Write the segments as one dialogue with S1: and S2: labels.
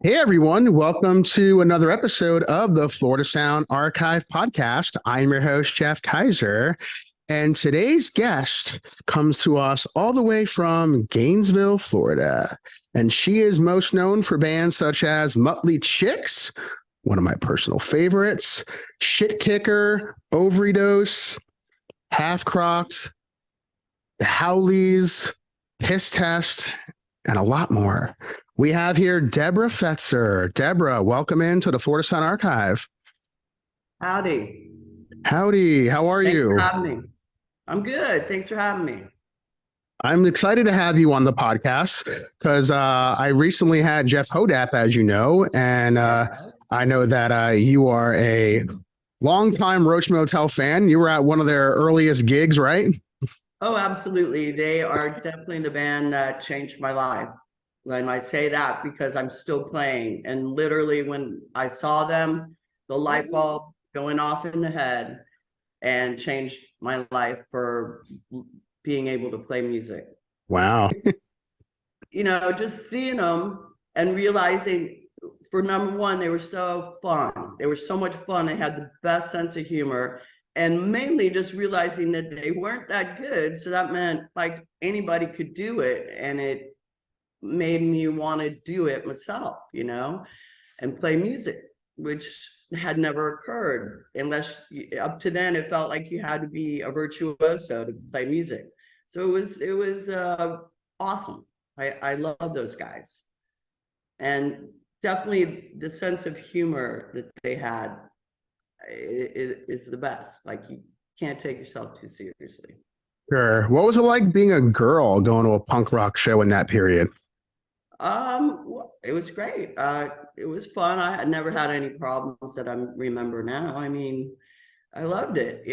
S1: Hey everyone, welcome to another episode of the Florida Sound Archive podcast. I'm your host, Jeff Kaiser, and today's guest comes to us all the way from Gainesville, Florida. And she is most known for bands such as Mutley Chix, one of my personal favorites, Shitkicker, Ovarydose, Half-Crocked, the Howleez, Piss Test, and a lot more. We have here Debra Fetzer. Debra, welcome into the Florida Sun Archive.
S2: Howdy.
S1: Howdy, how are
S2: Thanks for
S1: you?
S2: having me. I'm good. Thanks for having me.
S1: I'm excited to have you on the podcast because I recently had Jeff Hodap, as you know, and
S2: Yeah.
S1: I know that you are a longtime Roach Motel fan. You were at one of their earliest gigs, right?
S2: Oh, absolutely. They are definitely the band that changed my life. And I say that because I'm still playing. And literally, when I saw them, the light bulb going off in the head and changed my life for being able to play music.
S1: Wow.
S2: Just seeing them and realizing, for number one, they were so fun. They were so much fun. They had the best sense of humor, and mainly just realizing that they weren't that good. So that meant like anybody could do it, and it made me want to do it myself, and play music, which had never occurred unless up to then it felt like you had to be a virtuoso to play music. So it was awesome. I love those guys, and definitely the sense of humor that they had is the best. Like, you can't take yourself too seriously.
S1: Sure. What was it like being a girl going to a punk rock show in that period?
S2: It was great. It was fun. I had never had any problems that I remember now. I mean, I loved it.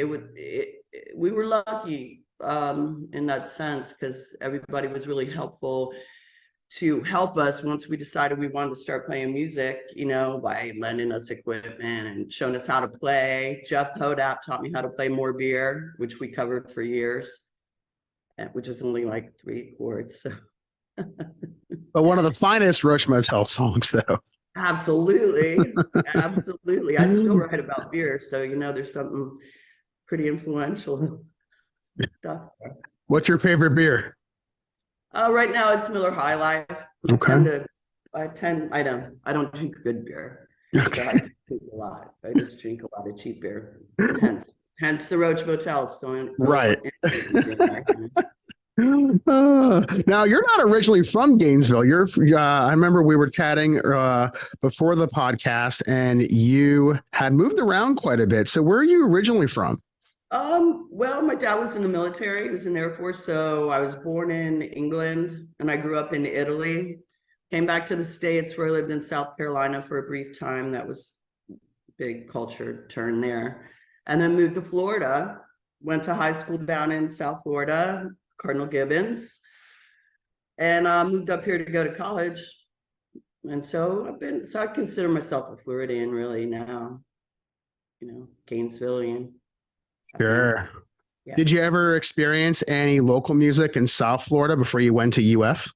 S2: We were lucky in that sense because everybody was really helpful to help us once we decided we wanted to start playing music, by lending us equipment and showing us how to play. Jeff Hodap taught me how to play More Beer, which we covered for years, which is only like 3 chords. So.
S1: But one of the finest Roach Motel songs, though.
S2: Absolutely. Absolutely. I still write about beer. So, there's something pretty influential stuff.
S1: What's your favorite beer?
S2: Right now it's Miller High Life.
S1: Okay.
S2: I don't drink good beer. So I drink a lot. I just drink a lot of cheap beer. Hence the Roach Motel still.
S1: Right. Now you're not originally from Gainesville. You're. I remember we were chatting before the podcast, and you had moved around quite a bit. So where are you originally from?
S2: Well, my dad was in the military. He was in the Air Force. So I was born in England and I grew up in Italy. Came back to the States where I lived in South Carolina for a brief time. That was a big culture turn there. And then moved to Florida. Went to high school down in South Florida, Cardinal Gibbons, and moved up here to go to college. And so I consider myself a Floridian really now, Gainesvillian.
S1: Sure.
S2: Yeah.
S1: Did you ever experience any local music in South Florida before you went to UF?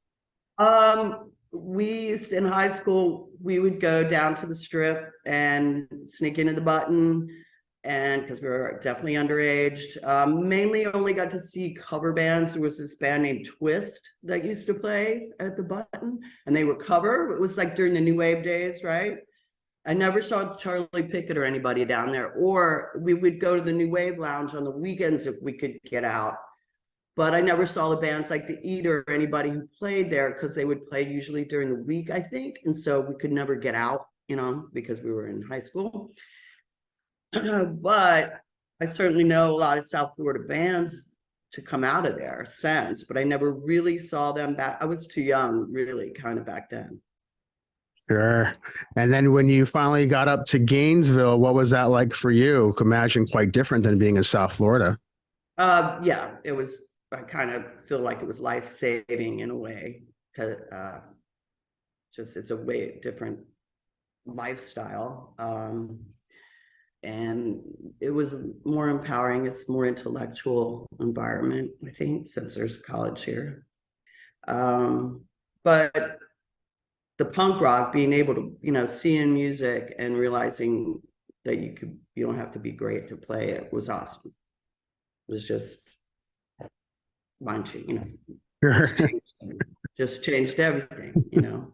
S2: We used in high school, we would go down to the strip and sneak into the Button, and because we were definitely underaged, mainly only got to see cover bands. There was this band named Twist that used to play at the Button, and they were cover. It was like during the new wave days, right? I never saw Charlie Pickett or anybody down there. Or we would go to the New Wave Lounge on the weekends if we could get out. But I never saw the bands like the Eater or anybody who played there because they would play usually during the week, I think. And so we could never get out, because we were in high school. But I certainly know a lot of South Florida bands to come out of there since, but I never really saw them back. I was too young, really, kind of back then.
S1: Sure. And then when you finally got up to Gainesville, what was that like for you? Imagine quite different than being in South Florida.
S2: Yeah, it was. I kind of feel like it was life-saving in a way, because just it's a way different lifestyle. And it was more empowering. It's more intellectual environment, I think, since there's college here. But the punk rock, being able to, you know, seeing music and realizing that you don't have to be great to play it was awesome. It was just you know, just changed everything, you know.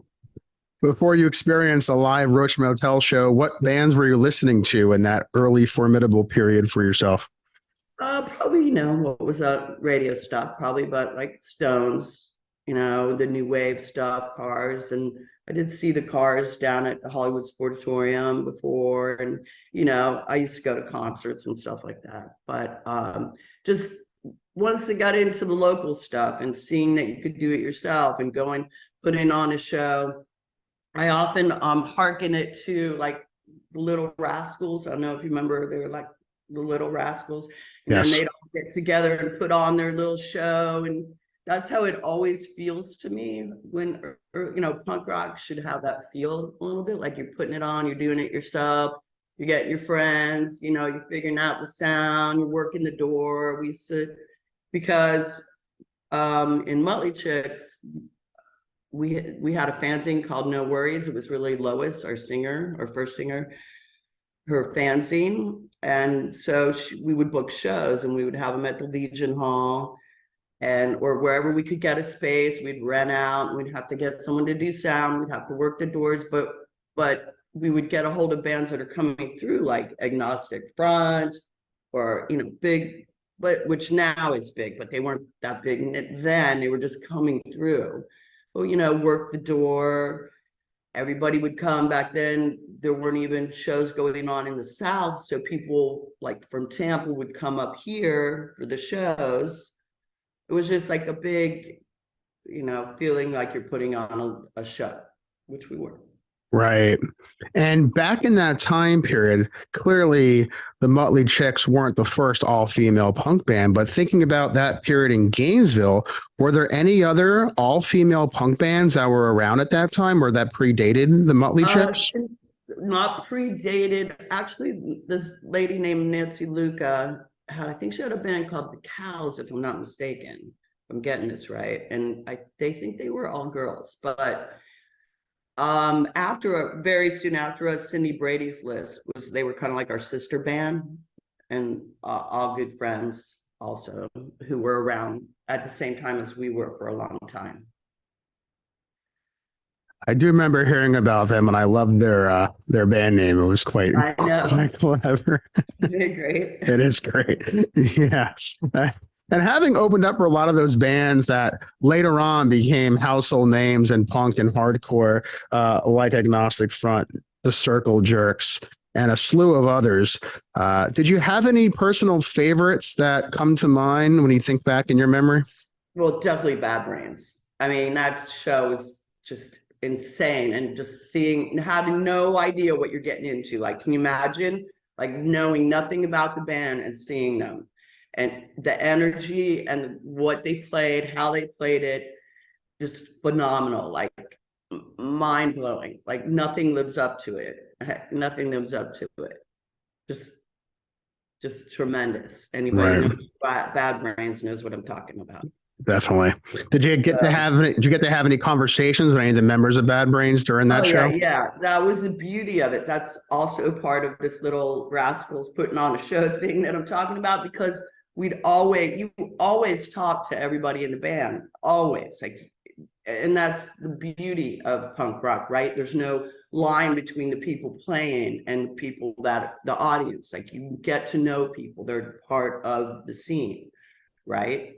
S1: Before you experienced a live Roach Motel show, what bands were you listening to in that early formidable period for yourself?
S2: Probably, you know, what was that radio stuff, probably, but like Stones, you know, the new wave stuff, Cars. And I did see the Cars down at the Hollywood Sportatorium before. And, you know, I used to go to concerts and stuff like that. But just once I got into the local stuff and seeing that you could do it yourself and going, putting on a show, I often hearken it to like the Little Rascals. I don't know if you remember, they were like the Little Rascals. And
S1: Yes.
S2: then they'd all get together and put on their little show. And that's how it always feels to me when, you know, punk rock should have that feel a little bit like you're putting it on, you're doing it yourself, you get your friends, you know, you're figuring out the sound, you're working the door. We used to, because in Mutley Chix, we had a fanzine called No Worries. It was really Lois, our singer, our first singer, her fanzine. And so we would book shows and we would have them at the Legion Hall and or wherever we could get a space. We'd rent out, we'd have to get someone to do sound, we'd have to work the doors, but we would get a hold of bands that are coming through like Agnostic Front or, you know, big, but which now is big, but they weren't that big then. They were just coming through. Well, you know, work the door. Everybody would come. Back then there weren't even shows going on in the South, so people like from Tampa would come up here for the shows. It was just like a big, you know, feeling like you're putting on a show, which we were.
S1: Right. And back in that time period, clearly the Mutley Chix weren't the first all-female punk band, but thinking about that period in Gainesville, were there any other all-female punk bands that were around at that time or that predated the Mutley Chix?
S2: Not predated. Actually, this lady named Nancy Luca I think she had a band called The Cows, if I'm not mistaken. If I'm getting this right. And they think they were all girls, but very soon after us, Cindy Brady's List they were kind of like our sister band, and all good friends also who were around at the same time as we were for a long time.
S1: I do remember hearing about them, and I loved their band name. It was quite clever.
S2: Isn't it great?
S1: It is great. Yeah. And having opened up for a lot of those bands that later on became household names in punk and hardcore, like Agnostic Front, the Circle Jerks, and a slew of others, did you have any personal favorites that come to mind when you think back in your memory?
S2: Well, definitely Bad Brains. I mean, that show was just insane, and just having no idea what you're getting into. Like, can you imagine like knowing nothing about the band and seeing them? And the energy and what they played, how they played it, just phenomenal, like mind-blowing. Like nothing lives up to it. Nothing lives up to it. Just tremendous. Anybody knows Bad Brains knows what I'm talking about.
S1: Definitely. Did you get to have any conversations with any of the members of Bad Brains during that show?
S2: Yeah, that was the beauty of it. That's also part of this Little Rascals putting on a show thing that I'm talking about, because you always talk to everybody in the band, always, like, and that's the beauty of punk rock, right? There's no line between the people playing and the people that the audience, like, you get to know people, they're part of the scene, right?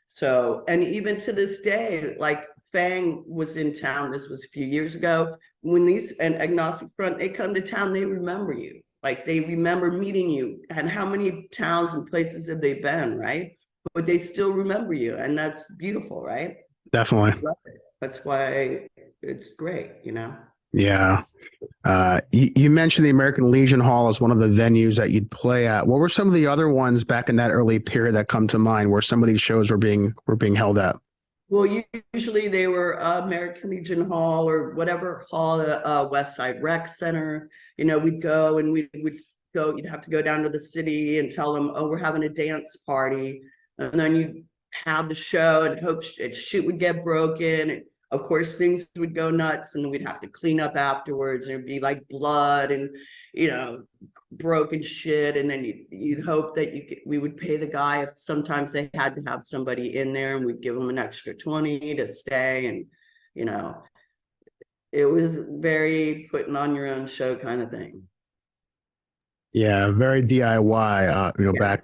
S2: So, and even to this day, like Fang was in town, this was a few years ago, when and Agnostic Front, they come to town, they remember you. Like, they remember meeting you, and how many towns and places have they been, right? But they still remember you, and that's beautiful, right?
S1: Definitely.
S2: That's why it's great, you know?
S1: Yeah. You mentioned the American Legion Hall as one of the venues that you'd play at. What were some of the other ones back in that early period that come to mind where some of these shows were being held at?
S2: Well, usually they were American Legion Hall or whatever hall, West Side Rec Center. You know, we'd go and we would go, you'd have to go down to the city and tell them, oh, we're having a dance party. And then you have the show and hope shit would get broken. of course things would go nuts and we'd have to clean up afterwards, and it'd be like blood and, you know, broken shit. And then you'd hope that we would pay the guy if sometimes they had to have somebody in there, and we'd give them an extra 20 to stay. And, you know, it was very putting on your own show kind of thing.
S1: Yeah, very DIY,
S2: Yeah.
S1: back,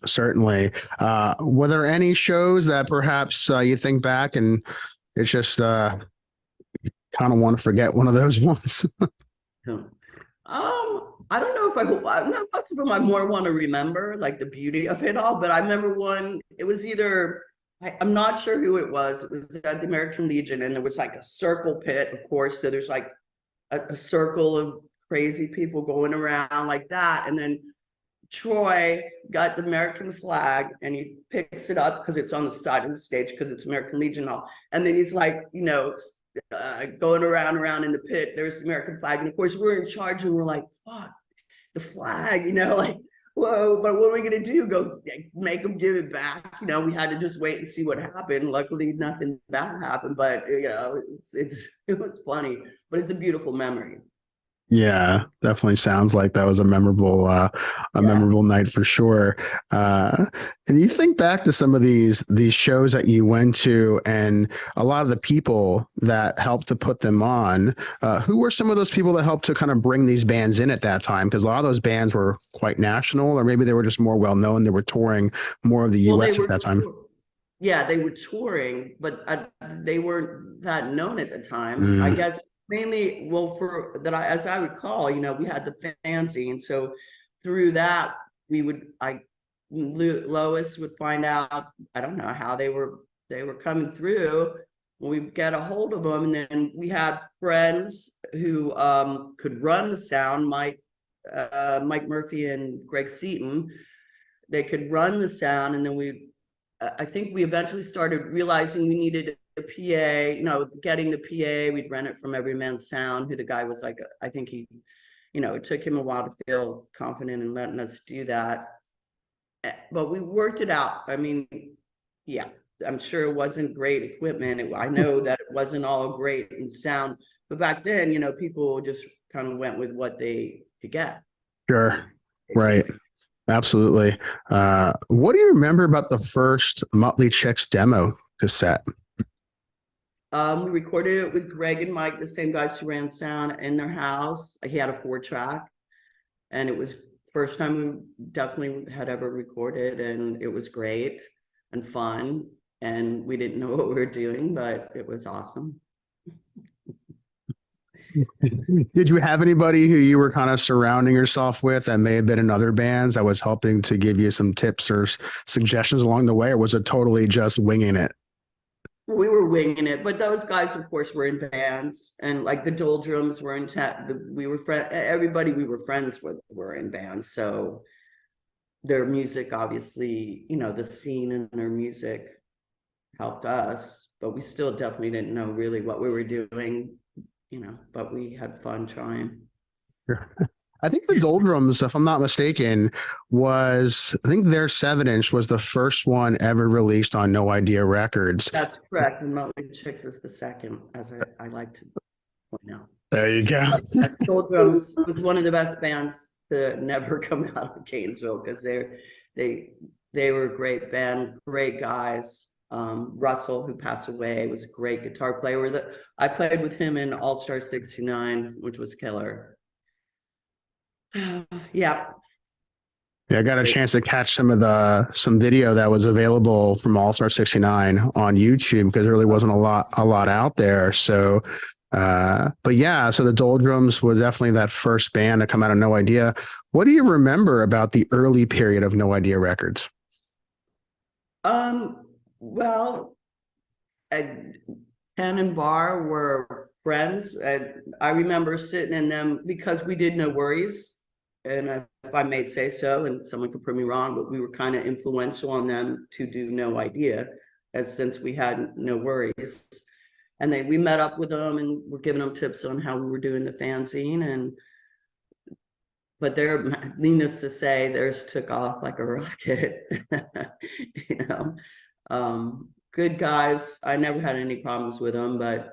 S1: certainly. Were there any shows that perhaps you think back and it's just kind of want to forget one of those ones?
S2: I don't know if most of them I more want to remember, like the beauty of it all. But I remember one, it was either, I'm not sure who it was. It was at the American Legion, and there was like a circle pit, of course. So there's like a circle of crazy people going around like that. And then Troy got the American flag and he picks it up because it's on the side of the stage because it's American Legion Hall. And then he's like, going around in the pit, there's the American flag. And of course we're in charge and we're like, fuck, the flag, like, whoa, but what are we gonna do? Go make them give it back? We had to just wait and see what happened. Luckily nothing bad happened, but it was funny, but it's a beautiful memory.
S1: Yeah, definitely sounds like that was a memorable memorable night for sure. And you think back to some of these shows that you went to and a lot of the people that helped to put them on. Who were some of those people that helped to kind of bring these bands in at that time? Because a lot of those bands were quite national, or maybe they were just more well known. They were touring more of the US at that time.
S2: Yeah, they were touring, but they weren't that known at the time. I guess mainly, well, as I recall, we had the fanzine, so through that Lois would find out, I don't know how they were coming through. We'd get a hold of them, and then we had friends who could run the sound, Mike Murphy and Greg Seaton. They could run the sound, and then I think we eventually started realizing we needed a PA, getting the PA. We'd rent it from Everyman Sound, who the guy was like, I think he, it took him a while to feel confident in letting us do that. But we worked it out. I mean, yeah, I'm sure it wasn't great equipment. I know that it wasn't all great in sound, but back then, people just kind of went with what they could get.
S1: Sure. Right. Absolutely. What do you remember about the first Mutley Chix demo cassette?
S2: We recorded it with Greg and Mike, the same guys who ran sound, in their house. He had a 4-track, and it was first time we definitely had ever recorded, and it was great and fun. And we didn't know what we were doing, but it was awesome.
S1: Did you have anybody who you were kind of surrounding yourself with that may have been in other bands that was helping to give you some tips or suggestions along the way, or was it totally just winging it?
S2: We were winging it, but those guys, of course, were in bands, and like the Doldrums were in everybody we were friends with were in bands. So their music, obviously, the scene and their music helped us, but we still definitely didn't know really what we were doing. But we had fun trying.
S1: I think the Doldrums, if I'm not mistaken, I think their 7-inch was the first one ever released on No Idea Records.
S2: That's correct. And Mutley Chix is the second, as I like to point out.
S1: There you go.
S2: Doldrums was one of the best bands to never come out of Gainesville, because they were a great band, great guys. Russell, who passed away, was a great guitar player. I played with him in All Star 69, which was killer. Yeah,
S1: I got a chance to catch some video that was available from All Star 69 on YouTube, because there really wasn't a lot out there. So but yeah, so the Doldrums was definitely that first band to come out of No Idea. What do you remember about the early period of No Idea Records?
S2: Well, Ken and Bar were friends. I remember sitting in them because we did No Worries, and if I may say so, and someone could prove me wrong, but we were kind of influential on them to do No Idea, since we had No Worries. And we met up with them and were giving them tips on how we were doing the fanzine. But needless to say, theirs took off like a rocket. good guys. I never had any problems with them, but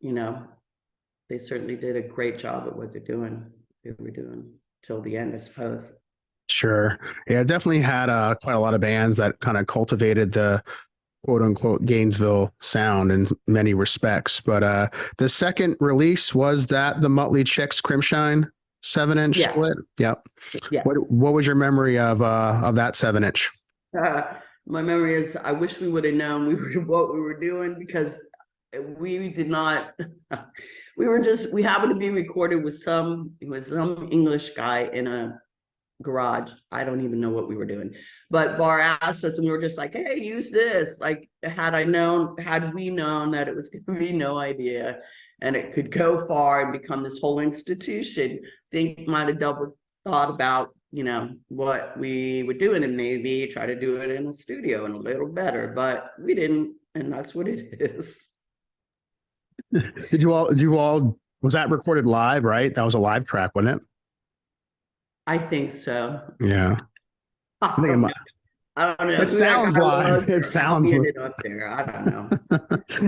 S2: they certainly did a great job at what they were doing till the end, I suppose.
S1: Sure. Yeah, definitely had quite a lot of bands that kind of cultivated the quote unquote Gainesville sound in many respects. But the second release was that the Mutley Chix Crimshine 7-inch split. Yep.
S2: Yes.
S1: What was your memory of that 7-inch?
S2: My memory is I wish we would have known what we were doing, because we did not. We happened to be recorded with some English guy in a garage. I don't even know what we were doing, but Bar asked us and we were just like, hey, use this. Like, had we known that it was going to be no idea and it could go far and become this whole institution, think might have double thought about what we were doing and maybe try to do it in a studio and a little better, but we didn't, and that's what it is.
S1: Did you all was that recorded live, right? That was a live track, wasn't it?
S2: I think so.
S1: Yeah.
S2: I don't know.
S1: It sounds live. It sounds
S2: it up there. I don't know.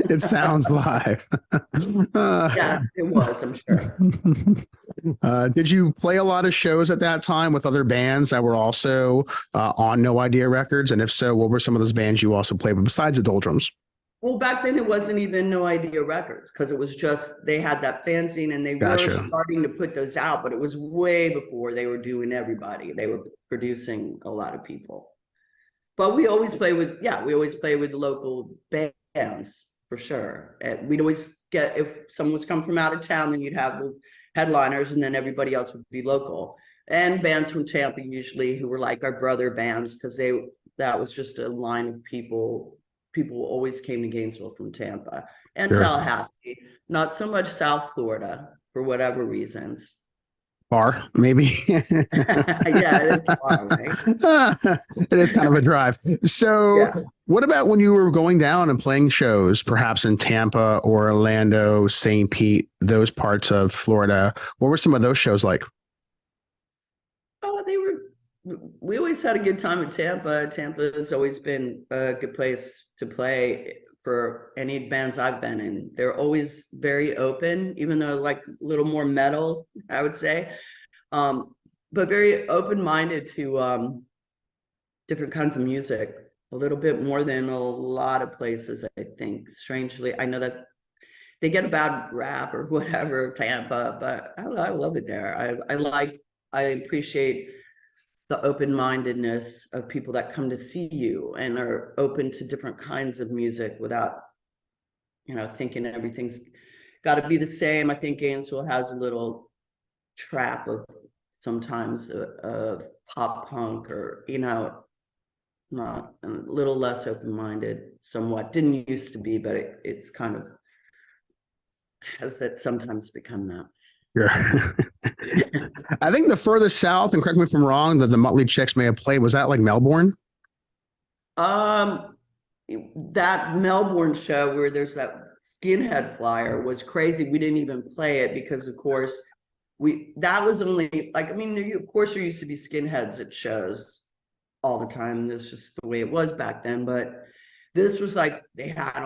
S1: It sounds live.
S2: Yeah, it was, I'm sure.
S1: Did you play a lot of shows at that time with other bands that were also on No Idea Records? And if so, what were some of those bands you also played with besides the Doldrums?
S2: Well, back then it wasn't even No Idea Records, because it was just, they had that fanzine and they were starting to put those out, but it was way before they were doing everybody. They were producing a lot of people. But we always play with local bands for sure. And we'd always get, if someone was coming from out of town, then you'd have the headliners and then everybody else would be local. And bands from Tampa usually, who were like our brother bands, because that was just a line of people. People always came to Gainesville from Tampa and Tallahassee, not so much South Florida for whatever reasons.
S1: Far, maybe.
S2: Yeah, it is far, right?
S1: It is kind of a drive. So what about when you were going down and playing shows, perhaps in Tampa or Orlando, St. Pete, those parts of Florida? What were some of those shows like?
S2: Oh, we always had a good time in Tampa. Tampa has always been a good place to play for any bands I've been in. They're always very open, even though like a little more metal, I would say, but very open-minded to different kinds of music, a little bit more than a lot of places, I think. Strangely, I know that they get a bad rap or whatever, Tampa, but I love it there. I appreciate the open-mindedness of people that come to see you and are open to different kinds of music without, thinking everything's got to be the same. I think Gainesville has a little trap of sometimes of pop punk or, not a little less open-minded somewhat. Didn't used to be, but it's kind of has it sometimes become that.
S1: Sure. I think the furthest south, and correct me if I'm wrong, that the Mutley Chix may have played, was that like Melbourne?
S2: That Melbourne show where there's that skinhead flyer was crazy. We didn't even play it because, of course, that was only like, of course there used to be skinheads at shows all the time. That's just the way it was back then. But this was like, they had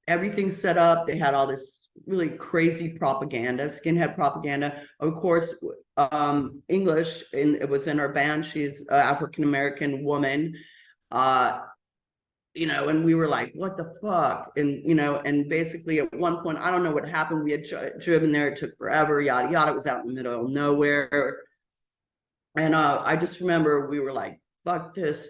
S2: everything set up. They had all this really crazy propaganda, skinhead propaganda. Of course, English, and it was in our band. She's an African-American woman, and we were like, what the fuck? And, and basically at one point, I don't know what happened. We had driven there. It took forever, yada, yada. It was out in the middle of nowhere. And I just remember we were like, fuck this,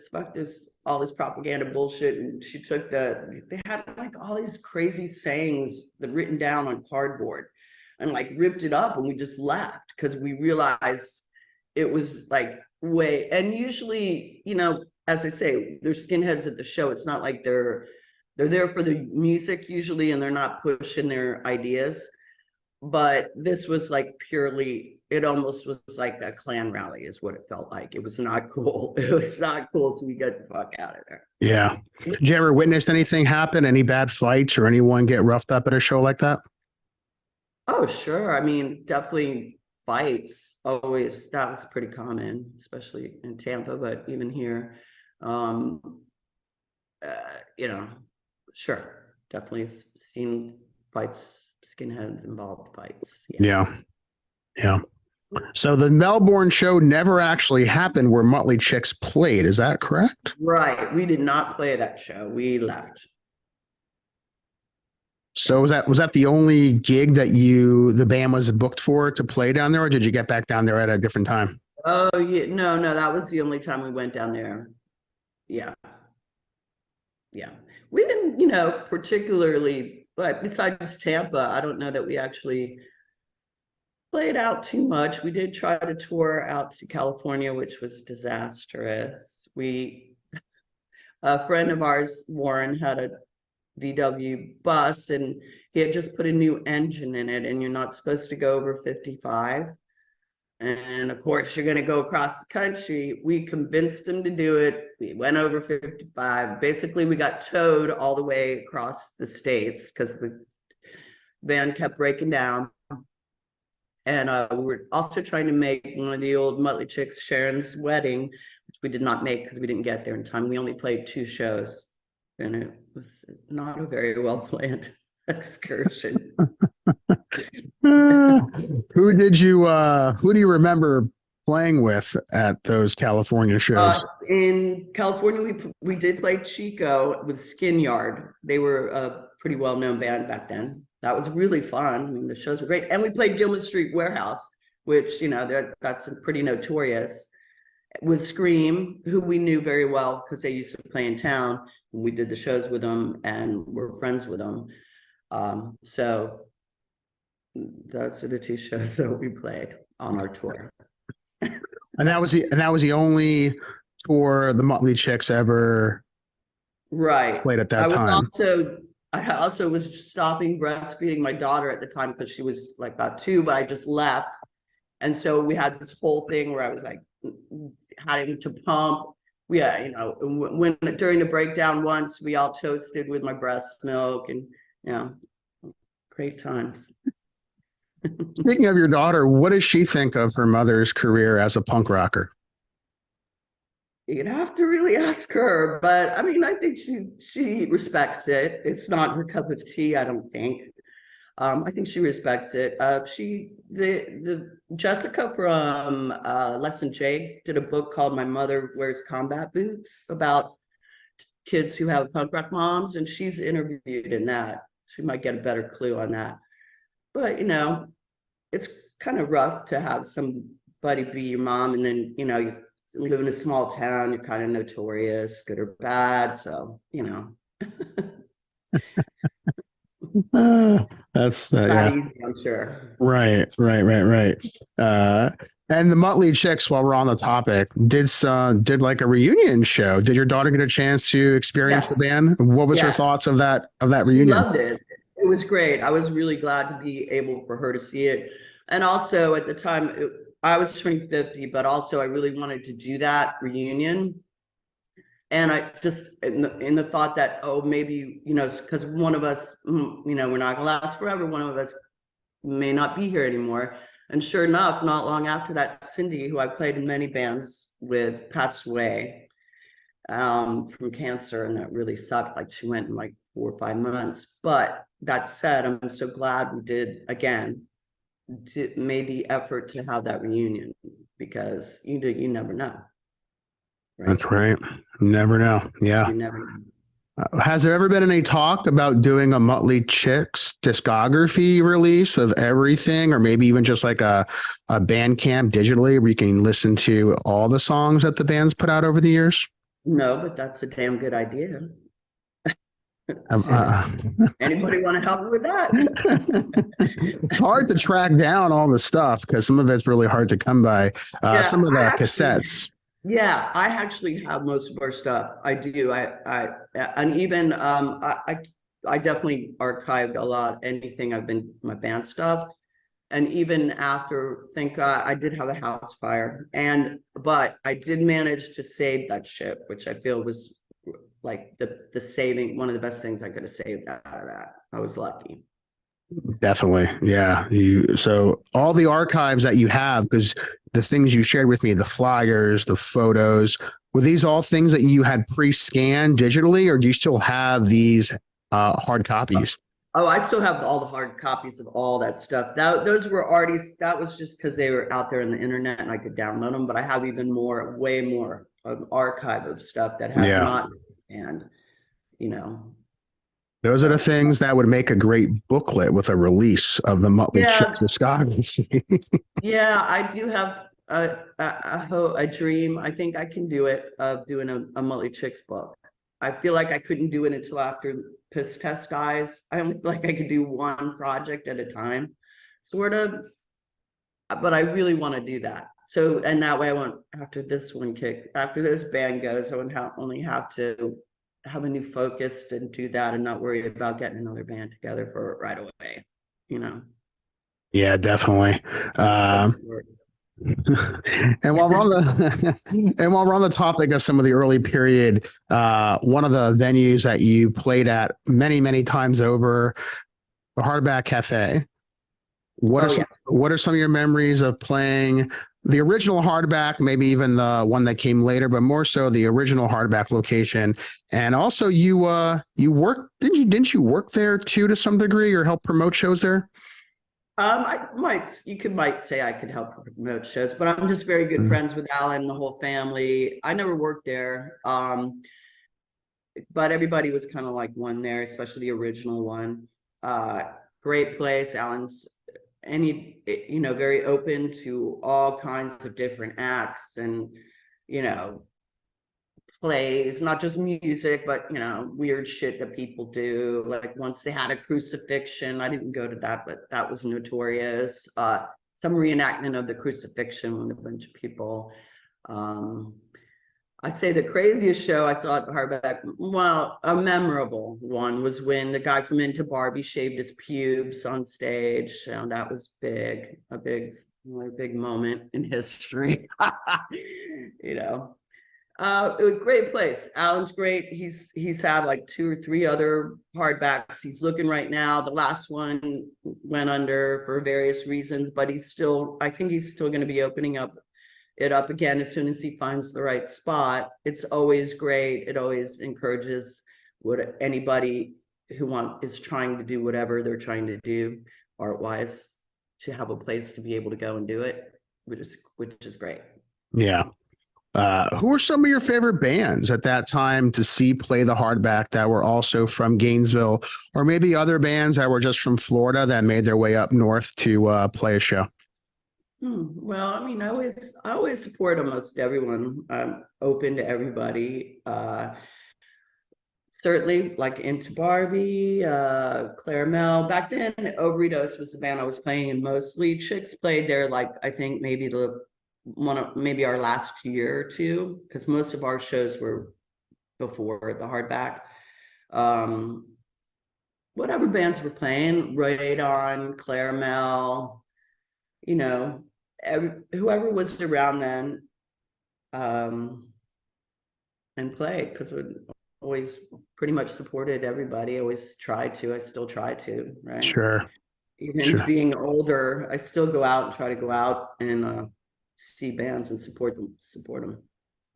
S2: all this propaganda bullshit. And she took they had like all these crazy sayings that written down on cardboard and like ripped it up, and we just left because we realized it was like way, and usually, as I say, there's skinheads at the show. It's not like they're there for the music usually, and they're not pushing their ideas. But this was like purely, it almost was like a Klan rally is what it felt like. It was not cool. It was not cool, so we got the fuck out of there.
S1: Yeah. Did you ever witness anything happen? Any bad fights or anyone get roughed up at a show like that?
S2: Oh, sure. Definitely fights. Always, that was pretty common, especially in Tampa, but even here. you know, sure, definitely seen fights, skinhead involved fights.
S1: Yeah. So the Melbourne show never actually happened where Mutley Chix played. Is that correct?
S2: Right. We did not play that show. We left.
S1: So was that the only gig that the band was booked for to play down there, or did you get back down there at a different time?
S2: Oh, yeah. No, that was the only time we went down there. Yeah. We didn't, particularly, but besides Tampa, I don't know that we actually played out too much. We did try to tour out to California, which was disastrous. A friend of ours, Warren, had a VW bus and he had just put a new engine in it, and you're not supposed to go over 55. And of course, you're going to go across the country. We convinced him to do it. We went over 55. Basically, we got towed all the way across the states because the van kept breaking down. And we were also trying to make one of the old Mutley Chix, Sharon's wedding, which we did not make because we didn't get there in time. We only played 2 shows, and it was not a very well planned excursion.
S1: Who do you remember playing with at those California shows?
S2: In California, we did play Chico with Skin Yard. They were a pretty well-known band back then. That was really fun. I mean, the shows were great. And we played Gilman Street Warehouse, which, that's pretty notorious, with Scream, who we knew very well because they used to play in town. We did the shows with them and we're friends with them. So those are the 2 shows that we played on our tour.
S1: And that was the only tour the Mutley Chix ever played at that time.
S2: I also was stopping breastfeeding my daughter at the time because she was like about 2, but I just left. And so we had this whole thing where I was like having to pump. When during the breakdown once, we all toasted with my breast milk, and great times.
S1: Speaking of your daughter, what does she think of her mother's career as a punk rocker?
S2: You'd have to really ask her, but I mean, I think she respects it. It's not her cup of tea, I don't think. I think she respects it. The Jessica from Less Than Jake did a book called My Mother Wears Combat Boots about kids who have punk rock moms, and she's interviewed in that. She might get a better clue on that. But it's kind of rough to have somebody be your mom, and then you live in a small town, you're kind of notorious, good or bad. So
S1: That's
S2: not easy, I'm sure.
S1: Right. And the Mutley Chix, while we're on the topic, did like a reunion show. Did your daughter get a chance to experience the band? What was her thoughts of that reunion?
S2: She loved it. It was great. I was really glad to be able for her to see it. And also at the time, I was turning 50, but also I really wanted to do that reunion. And I just, in the thought that, maybe, because one of us, we're not gonna last forever. One of us may not be here anymore. And sure enough, not long after that, Cindy, who I played in many bands with, passed away from cancer. And that really sucked. Like, she went in like 4 or 5 months. But that said, I'm so glad we did, again, made the effort to have that reunion, because you never know.
S1: Right? That's right. You never know. Yeah.
S2: You never know.
S1: Has there ever been any talk about doing a Mutley Chix discography release of everything, or maybe even just like a Bandcamp digitally where you can listen to all the songs that the band's put out over the years?
S2: No, but that's a damn good idea. Anybody want to help me with that?
S1: It's hard to track down all the stuff because some of it's really hard to come by. Some of the cassettes.
S2: Yeah, I actually have most of our stuff. I do. And even I definitely archived a lot, anything my band stuff. And even after, thank God, I did have a house fire, but I did manage to save that shit, which I feel was like the saving, one of the best things I could have saved out of that. I was lucky.
S1: Definitely. Yeah. So all the archives that you have, because the things you shared with me, the flyers, the photos, Were these all things that you had pre-scanned digitally, or do you still have these hard copies?
S2: Oh, I still have all the hard copies of all that stuff. Those were already, that was just because they were out there on the internet and I could download them. But I have even more, way more, an archive of stuff that has not, and you know,
S1: those are the things that would make a great booklet with a release of the Mutley Chix discography.
S2: Yeah, I do have a dream. I think I can do it, of doing a Mutley Chix book. I feel like I couldn't do it until after Piss Test dies. I only feel like I could do one project at a time, sort of. But I really want to do that. So, and that way I want, after this band goes, I would only have to have a new focus and do that and not worry about getting another band together for it right away, you know?
S1: Yeah, definitely. And while we're on the topic of some of the early period, one of the venues that you played at many times over, the Hardback Cafe. What are some of your memories of playing the original Hardback, maybe even the one that came later, but more so the original Hardback location? And also, you worked, didn't you work there too to some degree, or help promote shows there?
S2: You might say I could help promote shows, but I'm just very good friends with Alan and the whole family. I never worked there, but everybody was kind of like one there, especially the original one. Great place. Alan's very open to all kinds of different acts and plays, not just music, but weird shit that people do. Like once they had a crucifixion. I didn't go to that, but that was notorious. Some reenactment of the crucifixion with a bunch of people. I'd say the craziest show I saw at Hardback, well, a memorable one, was when the guy from Into Barbie shaved his pubes on stage. That was big, a big moment in history. It was a great place. Alan's great. He's had like 2 or 3 other hardbacks. He's looking right now. The last one went under for various reasons, but I think he's still going to be opening it up again as soon as he finds the right spot. It's always great. It always encourages anybody who is trying to do whatever they're trying to do art-wise, to have a place to be able to go and do it, which is great.
S1: Yeah. Who were some of your favorite bands at that time to see play the Hardback that were also from Gainesville, or maybe other bands that were just from Florida that made their way up north to play a show?
S2: Well, I mean, I always support almost everyone. I'm open to everybody. Certainly like Into Barbie, Claire Mel. Back then, Ovarydose was the band I was playing in mostly. Chix played there, like, I think maybe our last year or two, because most of our shows were before the Hardback. Whatever bands were playing, Radon, Claire Mel, whoever was around then, and played, because we always pretty much supported everybody. Always tried to. I still try to, right?
S1: Sure.
S2: Even being older, I still go out and try to go out and see bands and support them.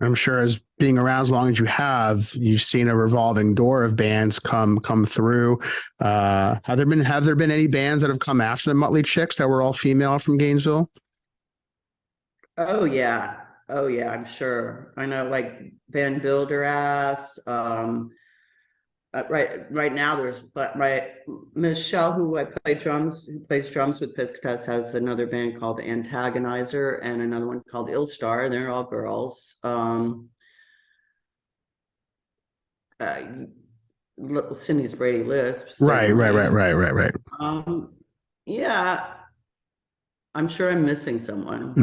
S1: I'm sure, as being around as long as you have, you've seen a revolving door of bands come through. Have there been any bands that have come after the Mutley Chix that were all female from Gainesville?
S2: Oh yeah, I'm sure. I know, like Van Bilderass. Right now there's, but Michelle, who plays drums with Piss Test, has another band called Antagonizer and another one called Ill Star. They're all girls. Cindy's Brady Lisp.
S1: Right.
S2: Yeah, I'm sure I'm missing someone.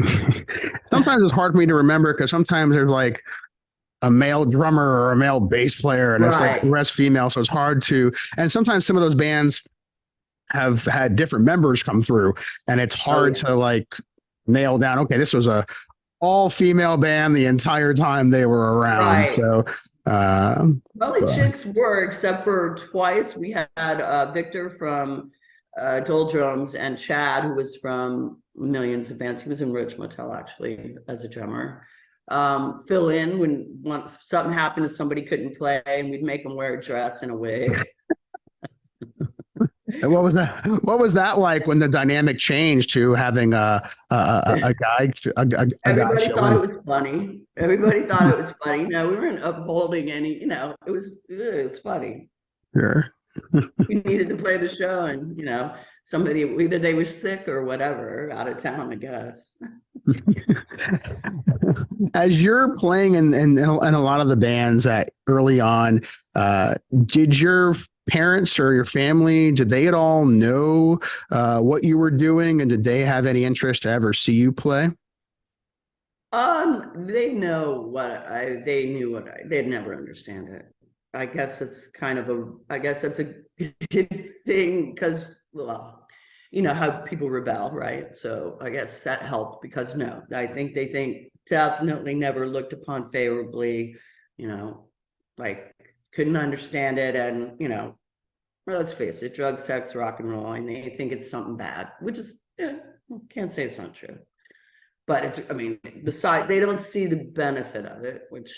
S1: Sometimes it's hard for me to remember, because sometimes there's like a male drummer or a male bass player, and it's like the rest female. So it's hard to, and sometimes some of those bands have had different members come through, and it's hard to like nail down, okay, this was a all female band the entire time they were around. Right. So
S2: Mutley Chix were, except for twice we had Victor from Dole Drums and Chad, who was from millions of bands. He was in Roach Motel actually as a drummer. fill in when once something happened and somebody couldn't play, and we'd make them wear a dress and a wig.
S1: And what was that? What was that like when the dynamic changed to having a guy a guy
S2: Everybody
S1: fill
S2: thought
S1: in?
S2: it was funny. Everybody thought it was funny. No, we weren't upholding any, it was funny.
S1: Sure.
S2: We needed to play the show, and somebody, either they were sick or whatever, out of town, I guess.
S1: As you're playing in a lot of the bands that early on, did your parents or your family, did they at all know what you were doing, and did they have any interest to ever see you play?
S2: They know they knew they'd never understand it. I guess it's I guess that's a good thing, because, well, how people rebel, right? So I guess that helped, because no, I think they definitely never looked upon favorably, like couldn't understand it. And, well, let's face it, drugs, sex, rock and roll, and they think it's something bad, which is, can't say it's not true. But besides, they don't see the benefit of it, which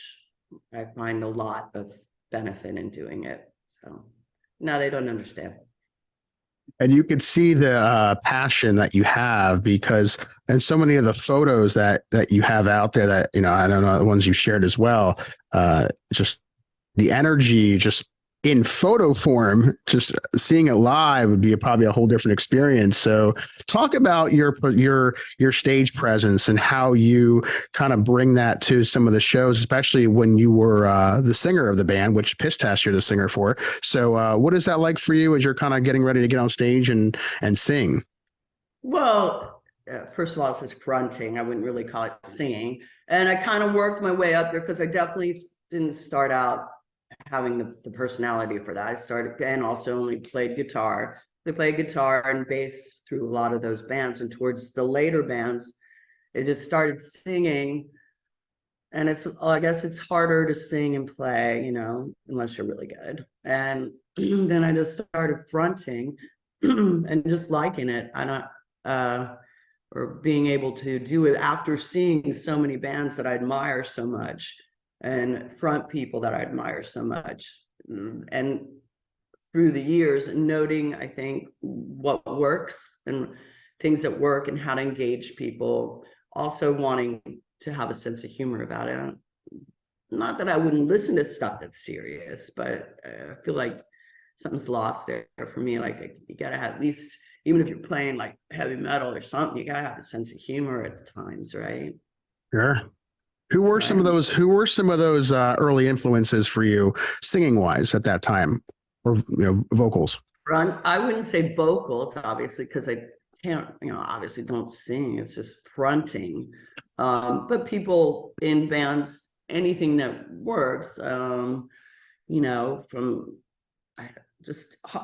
S2: I find a lot of benefit in doing it. So no, they don't understand.
S1: And you could see the passion that you have, because and so many of the photos that you have out there that, I don't know, the ones you shared as well, just the energy, just in photo form, just seeing it live would be probably a whole different experience. So talk about your stage presence and how you kind of bring that to some of the shows, especially when you were the singer of the band, which Piss Test you're the singer for. So what is that like for you as you're kind of getting ready to get on stage and sing?
S2: Well, first of all, it's just fronting. I wouldn't really call it singing. And I kind of worked my way up there, because I definitely didn't start out having the personality for that. I started, and also only played guitar. I played guitar and bass through a lot of those bands. And towards the later bands, it just started singing. And I guess it's harder to sing and play, unless you're really good. And then I just started fronting and just liking it. Or being able to do it after seeing so many bands that I admire so much, and front people that I admire so much. And through the years, noting, I think, what works and things that work and how to engage people, also wanting to have a sense of humor about it. Not that I wouldn't listen to stuff that's serious, but I feel like something's lost there for me. Like, you gotta have, at least, even if you're playing like heavy metal or something, you gotta have a sense of humor at times, right?
S1: Sure. Who were some of those? Who were some of those early influences for you, singing wise, at that time, or vocals?
S2: I wouldn't say vocals, obviously, because I can't, obviously don't sing. It's just fronting. But people in bands, anything that works, from